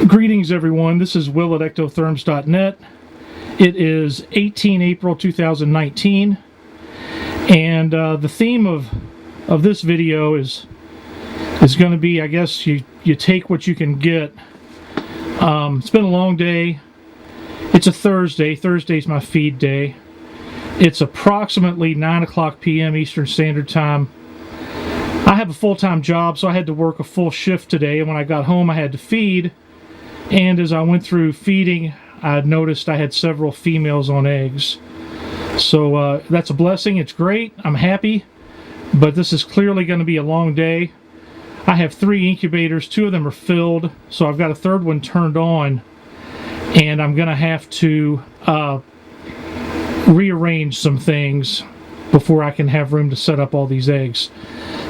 Greetings everyone, this is Will at ectotherms.net. It is 18 April 2019 and the theme of this video is going to be, I guess, you take what you can get. It's been a long day. It's a Thursday. Thursday's my feed day. It's approximately 9 p.m. Eastern Standard Time. I have a full-time job, so I had to work a full shift today, and when I got home I had to feed. And as I went through feeding, I noticed I had several females on eggs. So that's a blessing. It's great. I'm happy. But this is clearly going to be a long day. I have 3 incubators. 2 of them are filled. So I've got a third one turned on. And I'm going to have to rearrange some things before I can have room to set up all these eggs.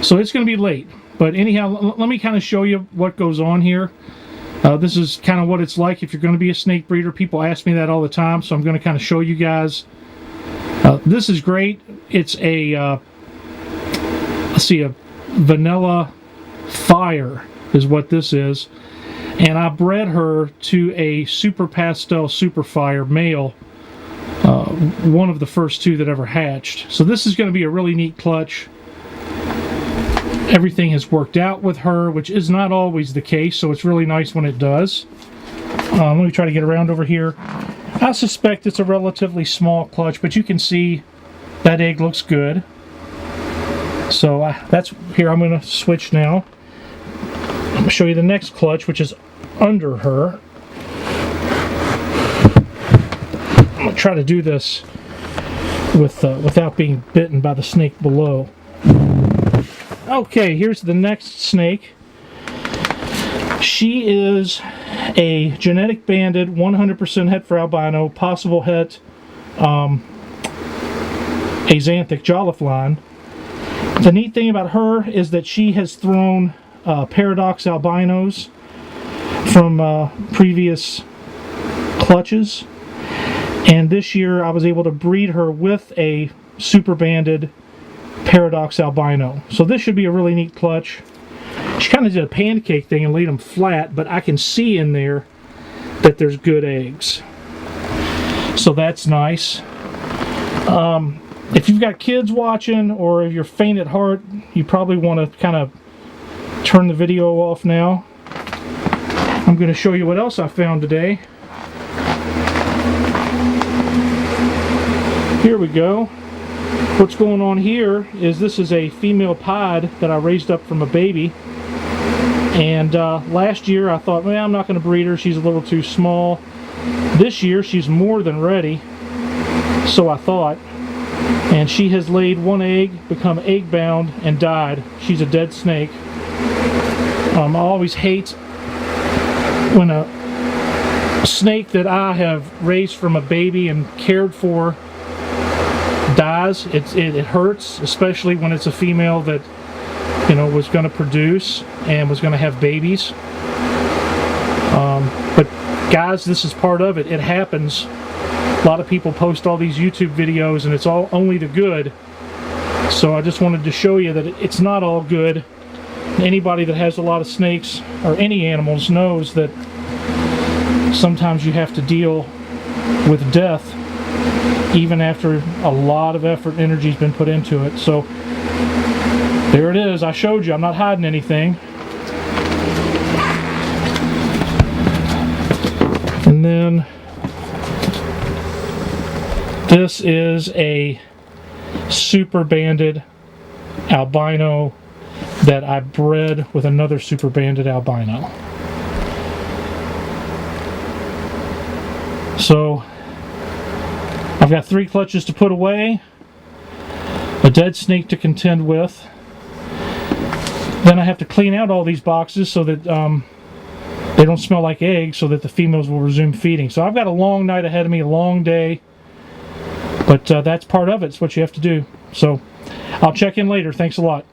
So it's going to be late. But anyhow, let me kind of show you what goes on here. This is kind of what it's like if you're going to be a snake breeder. People ask me that all the time, so I'm going to kind of show you guys. This is great. It's a, let's see, a vanilla fire is what this is. And I bred her to a Super Pastel Super Fire male, one of the first 2 that ever hatched. So this is going to be a really neat clutch. Everything has worked out with her, which is not always the case, so it's really nice when it does. Let me try to get around over here. I suspect it's a relatively small clutch, but you can see that egg looks good. So that's here. I'm going to switch now. I'm going to show you the next clutch, which is under her. I'm going to try to do this without being bitten by the snake below. Okay, here's the next snake. She is a genetic banded, 100% het for albino, possible het axanthic Jolliflon. The neat thing about her is that she has thrown paradox albinos from previous clutches, and this year I was able to breed her with a super banded paradox albino. So this should be a really neat clutch. She kind of did a pancake thing and laid them flat, but I can see in there that there's good eggs. So that's nice. If you've got kids watching, or if you're faint at heart, you probably want to kind of turn the video off now. I'm going to show you what else I found today. Here we go. What's going on here is this is a female pied that I raised up from a baby. And last year I thought, well, I'm not going to breed her. She's a little too small. This year she's more than ready, so I thought. And she has laid 1 egg, become egg bound, and died. She's a dead snake. I always hate when a snake that I have raised from a baby and cared for dies. It hurts, especially when it's a female that, you know, was going to produce and was going to have babies. But guys, this is part of it. It happens. A lot of people post all these YouTube videos and it's all only the good. So I just wanted to show you that it's not all good. Anybody that has a lot of snakes or any animals knows that sometimes you have to deal with death even after a lot of effort and energy has been put into it. So there it is. I showed you. I'm not hiding anything. And then this is a super banded albino that I bred with another super banded albino. So I've got 3 clutches to put away, a dead snake to contend with. Then I have to clean out all these boxes so that they don't smell like eggs, so that the females will resume feeding. So I've got a long night ahead of me, a long day, but that's part of it. It's what you have to do. So I'll check in later. Thanks a lot.